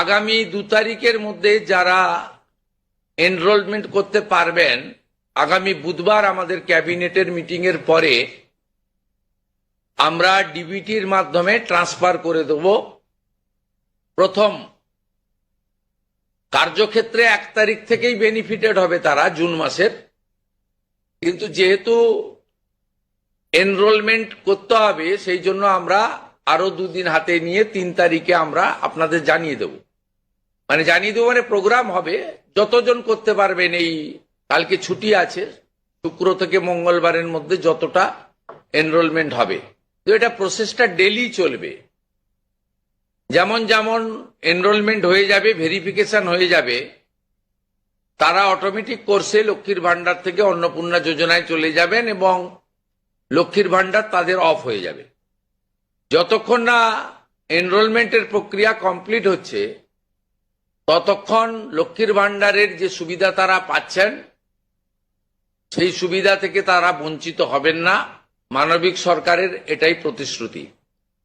আগামী 2 তারিখের মধ্যে যারা এনরোলমেন্ট করতে পারবেন, আগামী বুধবার আমাদের ক্যাবিনেটের মিটিং এর পরে আমরা ডিবিটির মাধ্যমে ট্রান্সফার করে দেব। প্রথম কার্যক্ষেত্রে 1 তারিখ থেকেই বেনিফিটেড হবে তারা, জুন মাসের। কিন্তু যেহেতু এনরোলমেন্ট করতে হবে, সেই জন্য আমরা আরো 2 দিন হাতে নিয়ে 3 তারিখে আমরা আপনাদের জানিয়ে দেব। মানে প্রোগ্রাম হবে, যতজন করতে পারবেন। এই কালকে ছুটি আছে, শুক্র থেকে মঙ্গলবারের মধ্যে যতটা এনরোলমেন্ট হবে। তো এটা প্রসেসটা ডেলি চলবে। যেমন যেমন এনরোলমেন্ট হয়ে যাবে, ভেরিফিকেশন হয়ে যাবে, তারা অটোমেটিক কোর্সে লক্ষ্মীর ভান্ডার থেকে অন্নপূর্ণা যোজনায় চলে যাবেন এবং লক্ষ্মীর ভান্ডার তাদের অফ হয়ে যাবে। যতক্ষণ না এনরোলমেন্টের প্রক্রিয়া কমপ্লিট হচ্ছে, ততক্ষণ লক্ষ্মীর ভান্ডারের যে সুবিধা তারা পাচ্ছেন, সেই সুবিধা থেকে তারা বঞ্চিত হবেন না। মানবিক সরকারের এটাই প্রতিশ্রুতি।